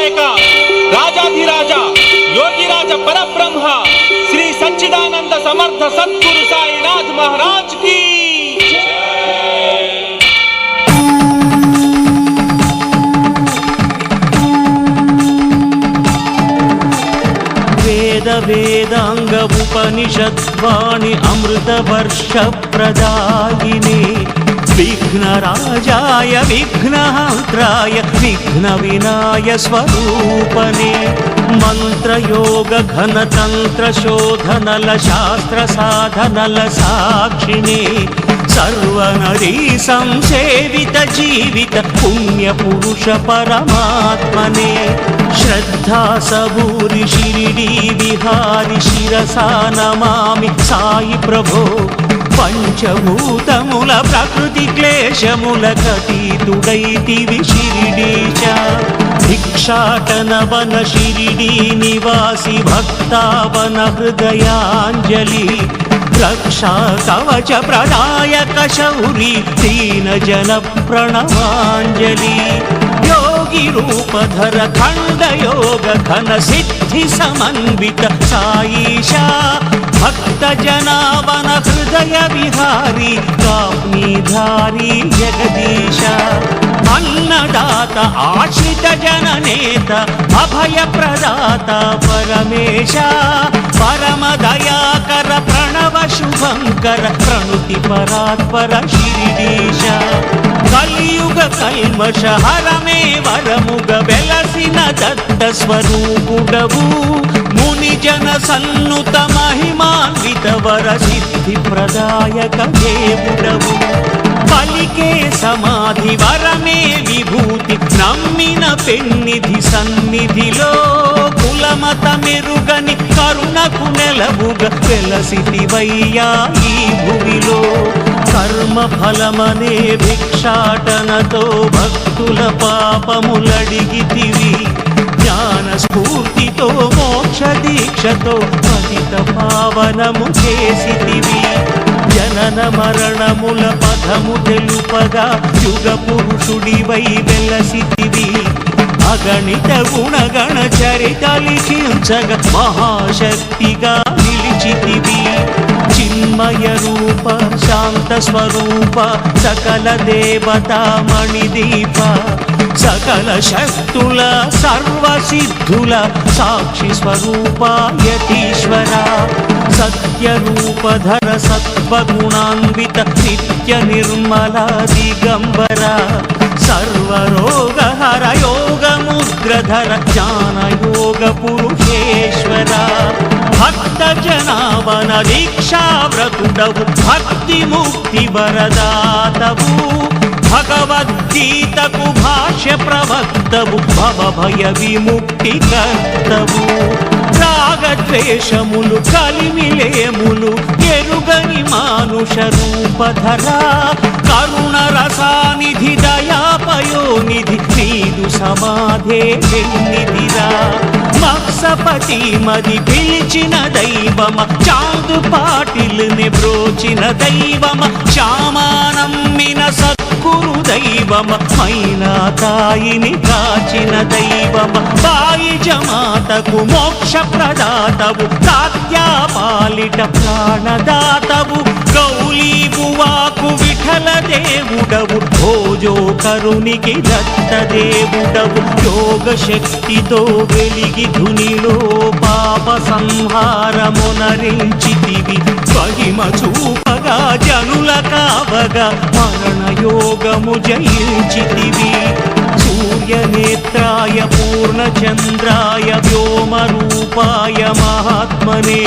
लोकनायक राजाधिराज योगिराज परब्रह्म श्री सच्चिदानंद समर्थ सद्गुरु साईनाथ महाराज की वेद वेदांग उपनिषद्वाणी अमृत वर्ष प्रदायिने विघ्नराजाय विघ्नहन्त्राय विघ्नविनाय स्वरूपने मंत्रयोग घनतंत्र शोधनल शास्त्र साधनल साक्षिणे सर्वनदी संसेवित जीवित पुण्य पुरुष परमात्मने श्रद्धा सबूरि शिरिडी विहारि शिरसा नमामि साई प्रभो पंचभूतमुल प्रकृति क्लेशमुल कतीतुडैतिवि शिरिडीश भिक्षाटन वन शिरिडी निवासी भक्तावन हृदयाञ्जलि रक्षा कवच प्रदायक शौरी दीन जन प्रणवाञ्जलि योगी रूपधर खंड योग घन सिद्धि समन्वित साईशा भक्त जनावन हृदय विहारी काम्यधारी जगदीश अन्नदाता आश्रित जननेता अभय प्रदाता परमेश परम दयाकर प्रणव शुभंकर प्रणुति परात्पर शिरिडीश कलियुग कल्मष हरमे वरमुग वेलसिन दत्त स्वरूपुडवु मुनि जन सन्नुत महिमान्वित वर सिद्धि प्रदायक देवुडवु पलिके समाधि वरमे विभूति नम्मिन पेन्निधि सन्निधिलो कुलमत मेरुगनि करुणकु नेलबुग वेलसितिवయ్యా ఈ భూమిలో కర్మ ఫలమనే భిక్షాటనతో భక్తుల పాపములడిగితివి జ్ఞాన స్ఫూర్తితో మోక్ష దీక్షతో పతిత పావనము చేసితివి జనన మరణముల పదము తెలుపగా యుగ పురుషుడివై వెలసితివి అగణిత గుణగణ చరిత లిఖించగ మహాశక్తిగా నిలిచితివి చిన్మయ రూప శాంత స్వరూప సకల దేవతా మణిదీప సకల శక్తుల సర్వ సిద్ధుల సాక్షి స్వరూప యతీశ్వర సత్య రూపధర సత్వగుణాన్విత నిత్య నిర్మల దిగంబర सर्वरोगहर योगमुद्रधर ज्ञानयोग पुरुषेश्वर भक्त जनावन दीक्षाव्रतुडवु भक्ति मुक्ति वरदातवु भगवद्गीतकु भाष्य प्रवक्तवु भव भय विमुक्ति कर्तवु रागद्वेषमुलु కలిమిలేములు ఎరుగని మానుష రూపధర కరుణ రసానిధి దయాపయోనిధి నీదు సమాధే వెన్నిధిరా మత్సపతి మది పిలిచిన దైవమ చాందు పాటిల్ని బ్రోచిన దైవమ శ్యామానమ్మిన సద్గురు దైవమ మైనా తాయిని కాచిన దైవమ బాయి జమాతకు మోక్ష ప్రదాతవు తాత్యా పాలిట ప్రాణదాతవు గౌలీ బువాకు విఠల దేవుడవు భోజో కరునికి దత్త దేవుడవు యోగ శక్తితో వెలిగి ధునిలో పాప సంహారమునరించితివి మహిమ చూపగా జనుల కావగా మరణ యోగము జయించితివి सूर्यनेत्राय पूर्णचन्द्राय व्योमरूपाय महात्मने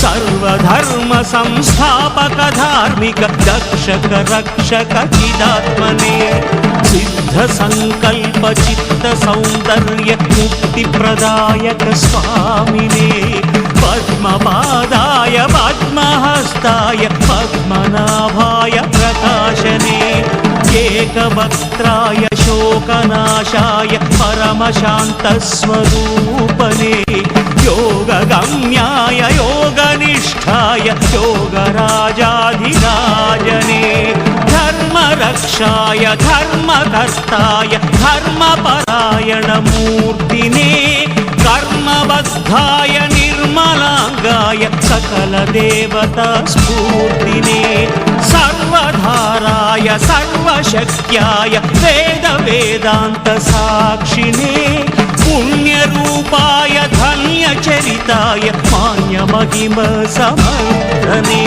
सर्वधर्म संस्थापक धार्मिक दक्षक रक्षक चिदात्मने सिद्ध संकल्प चित्त सौंदर्य मुक्ति प्रदायक स्वामिने पद्मपादाय पद्महस्ताय पद्मनाभाय प्रकाशने एकवक्त्राय शोकनाशाय परमशान्तस्वरूपने योगगम्याय योगनिष्ठाय योगराजाधिराजने धर्मरक्षाय धर्मकर्ताय धर्मपरायणमूर्तिने शुद्धाय निर्मलांगाय सकलदेवता स्फूर्तिने सर्वधाराय सर्वशक्त्याय वेद वेदांत साक्षिणे पुण्यरूपाय धन्यचरिताय मान्यमहिम समर्धने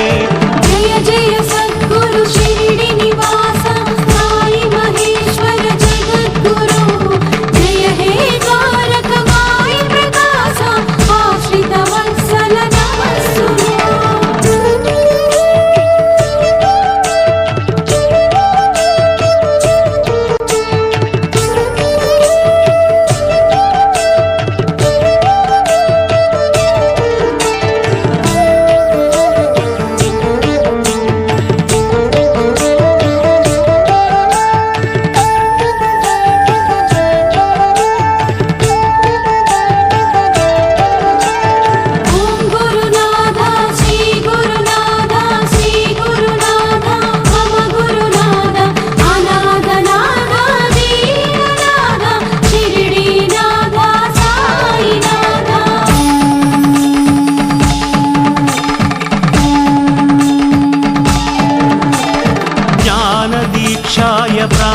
जय जय सद्गुरु शिरडी निवास साई महेश्वर जगद्गुरु जय हे द्वारक माई प्रकाश आश्रित वत्सल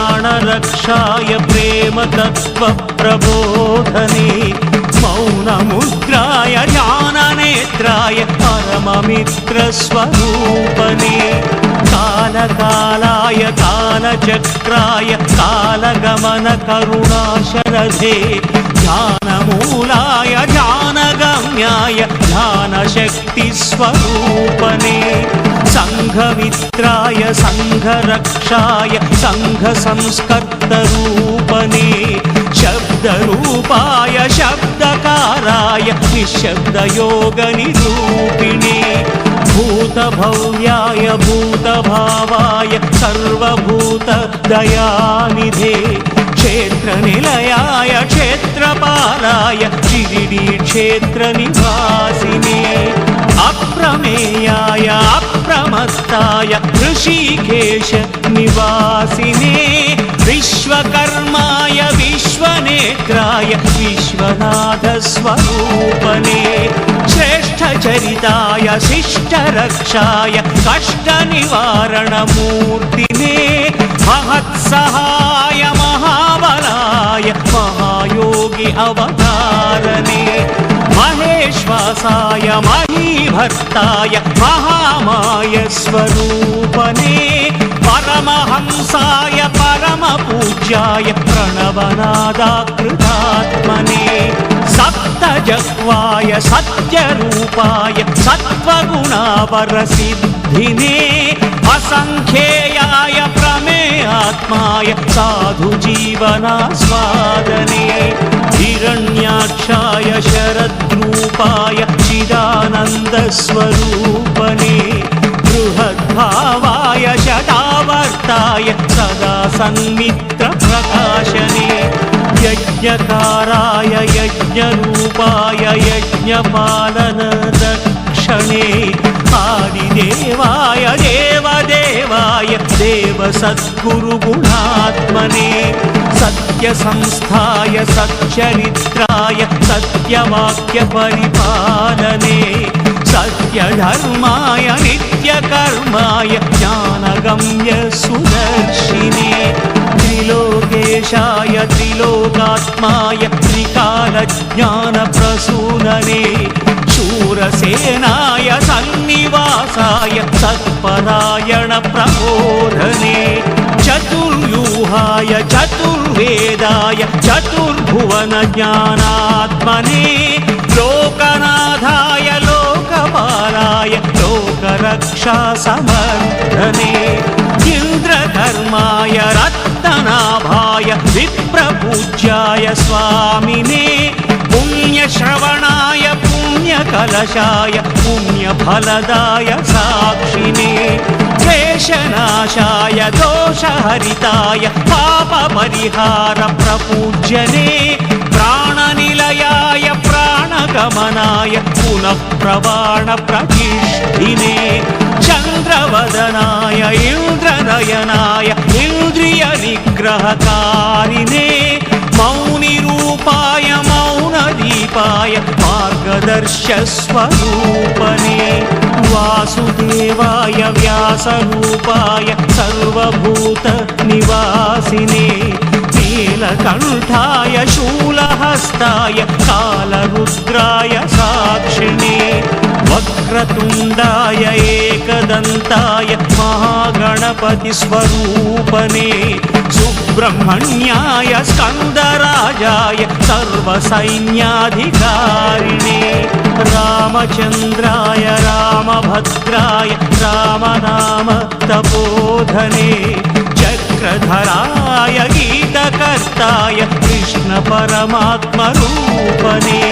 प्राणरक्षाय प्रेम तत्व प्रबोधने मौनमुद्राय ज्ञाननेत्राय परममित्र स्वरूपने कालकालाय कालचक्राय कालगमन करुणाशरधे ज्ञानमूलाय ज्ञानगम्याय ज्ञानशक्ति स्वरूपने संघमित्राय संघरक्षाय संघसंस्कर्तरूपने शब्दरूपाय शब्दकाराय निःशब्दयोगनिरूपिणे भूतभव्याय भूतभावाय सर्वभूतदयानिधे क्षेत्रनिलयाय क्षेत्रपालाय शिरिडी क्षेत्रनिवासिने अप्रमेयाय अप्रमत्ताय ऋषिकेश निवासिने विश्वकर्माय विश्वनेत्राय विश्वनाथ स्वरूपने श्रेष्ठचरिताय शिष्टरक्षाय कष्टनिवारणमूर्तिने महत्सहाय महाबलाय महायोगी अवतारने महेश्वासाय महीभर्ताय महामाय स्वरूपने परमहंसाय परमपूज्याय प्रणवनादाकृतात्मने सप्तजह्वाय सत्यरूपाय सत्त्वगुणावरसिद्धिने असंख्येयाय प्रमेयात्माय साधुजीवनास्वादने हिरण्याक्षाय शरद्रूपाय चिदानन्दस्वरूपने बृहद्भावाय शतावर्ताय सदा सन्मित्रप्रकाशने यज्ञकाराय यज्ञरूपाय यज्ञपालनदक्षणे आदिदेवाय देवदेवाय देवसद्गुरुगुणात्मने सत्यसंस्थाय सच्चरित्राय सत्यवाक्यपरिपालने सत्यधर्माय नित्यकर्माय ज्ञानगम्य सुदर्शिने त्रिलोकेशाय त्रिलोकात्माय त्रिकालज्ञानप्रसूनने शूरसेनाय सन्निवासाय सत्परायणप्रबोधने चतुर्व्यूहाय चतुर्वेदाय चतुर्भुवनज्ञानात्मने लोकनाथाय लोकपालाय लोकरक्षासमर्थने इन्द्रधर्माय रत्ननाभाय विप्रपूज्याय स्वामिने पुण्यश्रवणाय पुण्यकलशाय पुण्यफलदाय साक्षिणे क्लेशनाशाय दोषहरिताय पापपरिहारप्रपूज्यने प्राणनिलयाय प्राणगमनाय पुनः प्रवाणप्रतिष्ठिने चन्द्रवदनाय इन्द्रनयनाय इन्द्रियनिग्रहकारिणे मौनिरूपाय मौनदीपाय मार्ग मार्गदर्शस्वरूपने वासुदेवाय व्यासरूपाय सर्वभूतनिवासिने नीलकण्ठाय शूलहस्ताय कालरुद्राय साक्षिणे वक्रतुण्डाय एकदन्ताय महागणपतिस्वरूपने सुब्रह्मण्याय स्कन्दराजाय सर्वसैन्याधिकारिणे रामचन्द्राय रामभद्राय रामनाम तपोधने चक्रधराय गीतकर्ताय कृष्णपरमात्मरूपने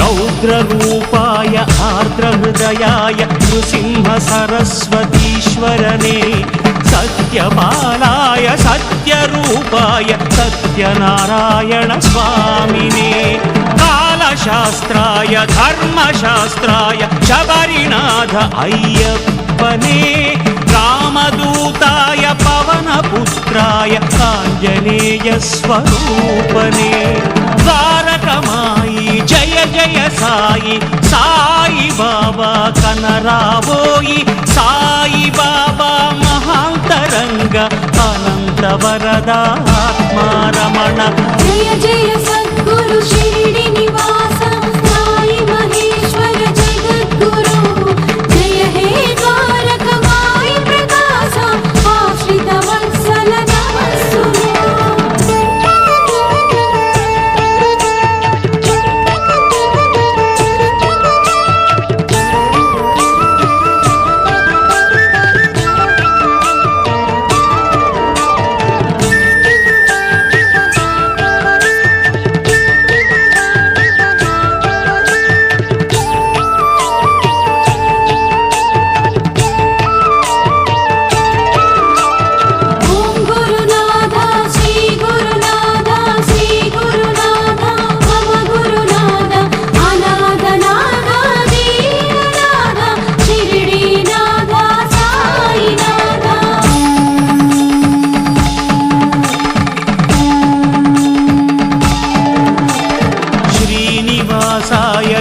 रौद्ररूपाय आर्द्रहृदयाय नृसिंहसरस्वतीश्वरने सत्यपालाय सत्यरूपाय सत्यनारायण स्वामिने कालशास्त्राय धर्मशास्त्राय शबरीनाथ अय्यप्पने रामदूताय पवनपुत्राय आञ्जनेयस्वरूपने द्वारकमायि जय जय साई साई बाबा कनरावोयि साई बाबा महान्तरंग अनन्तवरदात्मा रमण जय जय सद्गुरु शिरडी निवास साई महेश्वर जगद्गुरु जय हे द्वारकमाई प्रकाश आश्रित वत्सल नमस्सुनु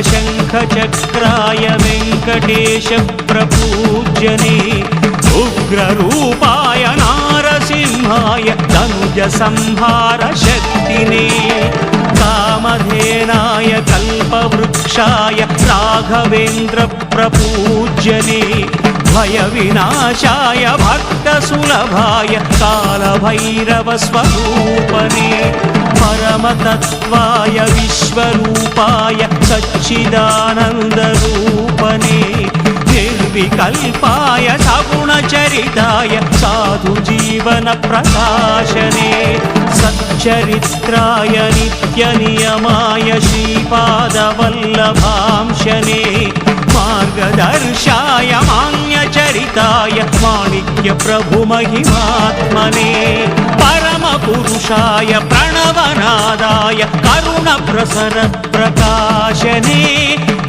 शङ्खचक्राय वेङ्कटेश प्रपूज्यने उग्ररूपाय नारसिंहाय धनुजसंहार शक्तिने कामधेनाय कल्पवृक्षाय राघवेन्द्र प्रपूज्यने भयविनाशाय भक्तसुलभाय कालभैरवस्वरूपने परमतत्त्वाय विश्वरूपाय सच्चिदानन्दरूपने निर्विकल्पाय सगुणचरिताय साधुजीवनप्रकाशने सच्चरित्राय नित्यनियमाय श्रीपादवल्लभांशने मार्गदर्शाय मान्यचरिताय माणिक्यप्रभुमहिमात्मने परमपुरुषाय प्रणवनादाय करुणप्रसर प्रकाशने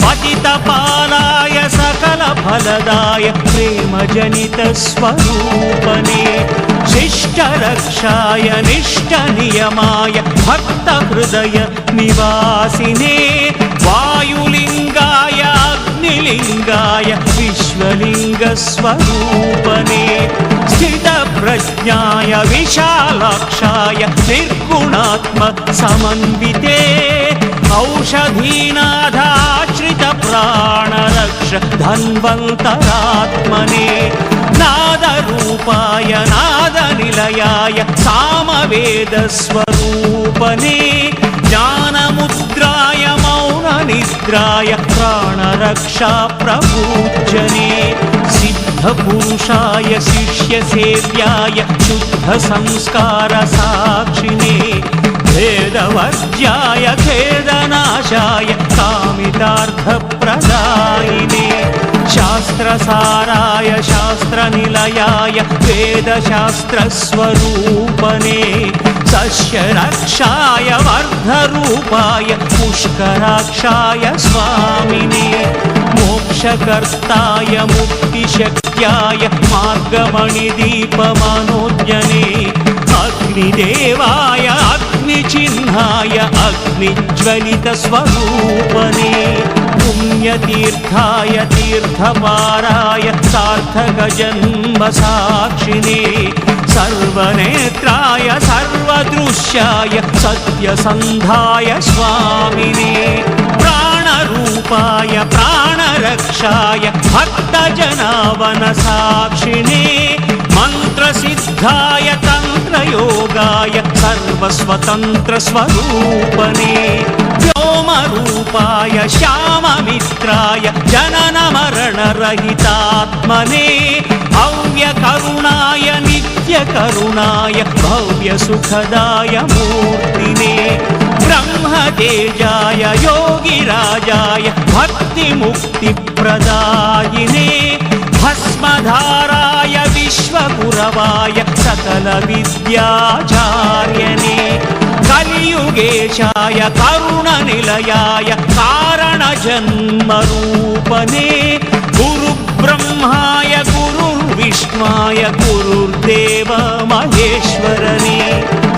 पतितपालाय सकलफलदाय प्रेमजनितस्वरूपने शिष्टरक्षाय निष्ठनियमाय भक्तहृदय निवासिने वायुलिङ्गाय अग्निलिङ्गाय विश्वलिङ्गस्वरूपने स्थितप्रज्ञाय विशालाक्षाय निर्गुणात्मसमन्विते औषधीनाथाश्रितप्राणरक्ष धन्वन्तरात्मने नादरूपाय नादनिलयाय सामवेदस्वरूपने ज्ञानमुद्राय मौननिद्राय प्राणरक्षा प्रपूज्यने सिद्धपुरुषाय शिष्यसेव्याय शुद्धसंस्कारसाक्षिणे भेदवर्ज्याय खेदनाशाय कामितार्थप्रदायिने शास्त्रसाराय शास्त्रनिलयाय वेदशास्त्रस्वरूपने सस्यरक्षाय वर्धरूपाय पुष्कराक्षाय स्वामिने मोक्षकर्ताय मुक्तिशक्त्याय मार्गमणिदीपमनोज्ञने అగ్నిదేవాయ అగ్నిచిహ్నాయ అగ్నిజ్వలితస్వరూపనే పుణ్యతీర్థాయ తీర్థపారాయ సార్థకజన్మసాక్షినే సర్వనేత్రాయ సర్వదృశ్యాయ సత్యసంధాయ స్వామినే ప్రాణరూపాయ ప్రాణరక్షాయ భక్తజనావన సాక్షినే మంత్రసిద్ధాయ తంత్రయోగాయ సర్వస్వతంత్రస్వరూపనే వ్యోమరూపాయ శ్యామమిత్రాయ జననమరణరహితాత్మనే భవ్యకరుణాయ నిత్యకరుణాయ భవ్యసుఖదాయ మూర్తినే బ్రహ్మతేజాయ యోగిరాజాయ భక్తిముక్తిప్రదాయినే భస్మధారాయ విశ్వగురవాయ సకల విద్యాచార్యనే కలియుగేశాయ కరుణనిలయాయ కారణజన్మరూపనే గురుబ్రహ్మాయ గురుర్విష్ణాయ గురుర్దేవ మహేశ్వరనే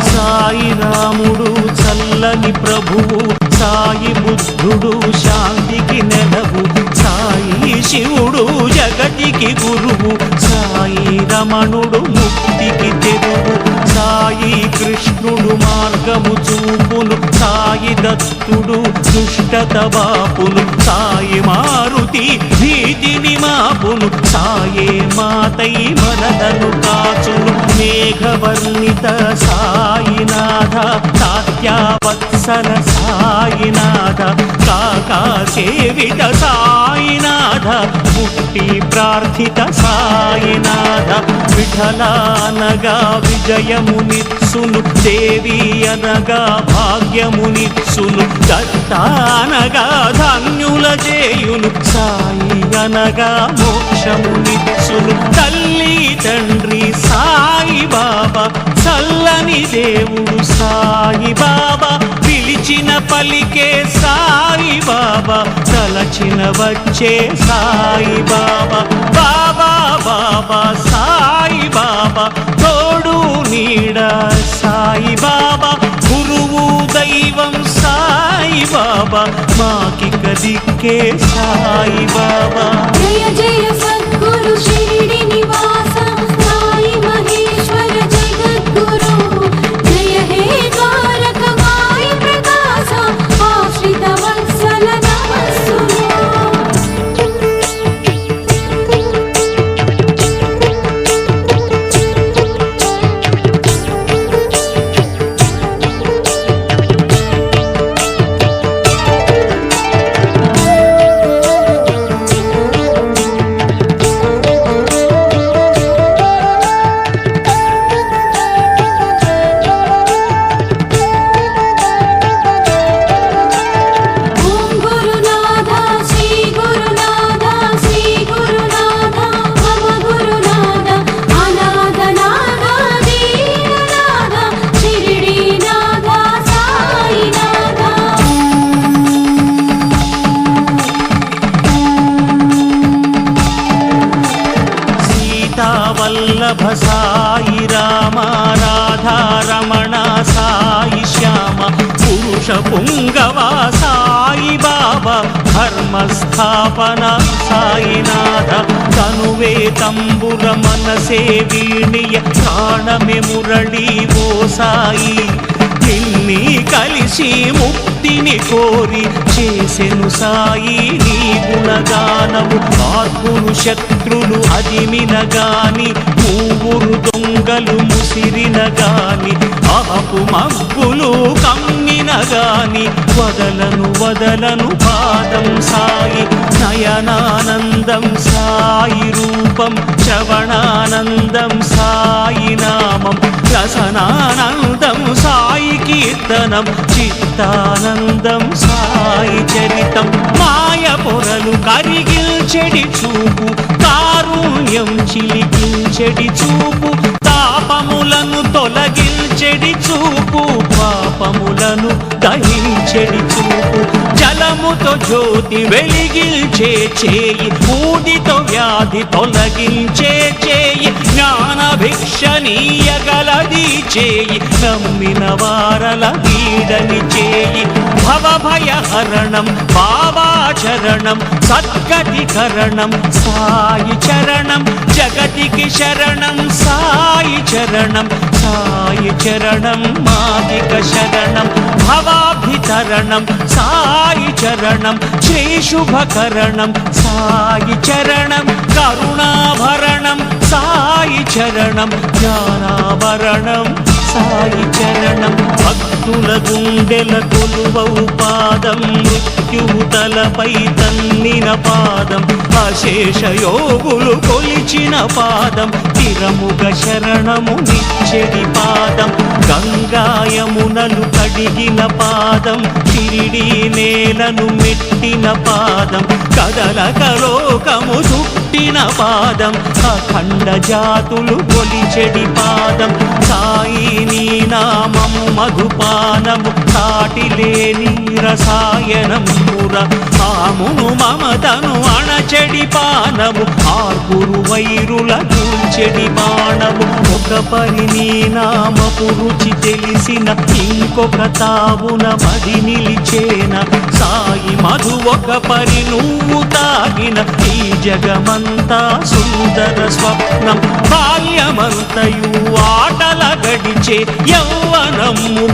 సాయి రాముడు చల్లని ప్రభువు సాయి బుద్ధుడు శాంతికి నెలవు సాయి శివుడు జగతికి గురువు సాయి రమణుడు ముక్తికి తెరువు సాయి కృష్ణుడు మార్గము చూపును సాయి దత్తుడు దుష్టత బాపును సాయి మారుతి భీతిని మాపును సాయే మాతై మనలను కాచును మేఘవర్ణిత సాయినాథ తాత్యావత్సల సాయినాథ కాకా సేవిత సాయినాథ ముక్తి ప్రార్థిత సాయినాథ విఠలానగా విజయమునిత్సును దేవి అనగా భాగ్యమునిత్సును దత్తానగా ధన్యుల చేయును సాయి అనగా మోక్షమునిత్సును తల్లి తండ్రి సాయి బాబా చల్లని దేవుడు సాయి బాబా పిలిచిన పలికే సాయి బాబా తలచిన వచ్చే సాయి బాబా బాబా బాబా సాయి బాబా తోడు నీడ సాయి బాబా గురువు దైవం సాయి బాబా మాకిక దిక్కే సాయి బాబా జయ జయ సద్గురు షిరిడి నివాస సాయి మహేశ్వర జగద్గురు జయ హే ద్వారక మాయి ప్రకాశ ఆశ్రిత వత్సల నమస్సును వల్లభ సాయి రామ రాధా రమణ సాయి శ్యామ పురుష పుంగవ సాయి బాబా ధర్మస్థాపన సాయినాథ తనువే తంబుర మనసే వీణియ ప్రాణమే మురళి ఓ సాయి నిన్ని కలిసి ముక్తిని కోరి చేసెను సాయి నీ గుణగానము ఆర్పులు శత్రులు అదిమిన గాని ఊరు దొంగలు ముసిరిన గాని ఆపు మబ్బులు కమ్మిన గాని వదలను వదలను పాదం సాయి నయనానందం సాయి రూపం శ్రవణానందం సాయి నామం రసనానందం సాయి కీర్తనం చిత్తానందం సాయి చరితం మాయ పొరలు కరిగిల్చెడి చూపు కారుణ్యం చిలికిల్చెడి చూపు తాపములను తొలగిల్చెడి చూపు పాపములను దహించెడి చూపు జలముతో జ్యోతి వెలిగించే చేయి, ఊదితో వ్యాధి తొలగించే చేయి, జ్ఞాన భిక్షనీయగలది చేయి, నమ్మిన వారల వీడని చేయి. భవభయహరణం బాబాచరణం, సద్గతికరణం సాయి చరణం, జగతికి శరణం సాయి చరణం, సాయి చరణం మాదిక శరణం. భవాభితరణం సాయి చరణం, శ్రీ శుభకరణం సాయి చరణం, కరుణాభరణం సాయి చరణం, జ్ఞానాభరణం సాయి చరణం. భక్తుల గుండెల కొలువౌ పాదం, మృత్యువు తలపై తన్నిన పాదం, అశేష యోగులు కొలిచిన పాదం, తిరముగ శరణము నిచ్చెడి పాదం, గంగాయమునలు కడిగిన పాదం, షిరిడీ నేలను మెట్టిన పాదం, కదలకలోకము చుట్టిన పాదం, అఖండ జాతులు కొలిచెడి పాదం. సాయి నీ నామము మధుపానము, సాటిలేని రసాయనం పుర, ఆమును మమతను అణచెడి పానము, ఆర్పురు వైరుల కూల్చెడి బాణము. ఒక పరి నీ నామపు రుచి తెలిసిన, ఇంకొక తావున మది నిలిచేన, సాయి మధు ఒక పరి నువ్వు తాగిన, ఈ జగమంతా సుందర స్వప్నం. బాల్యమంతయు ఆటల గడిచే యౌవనము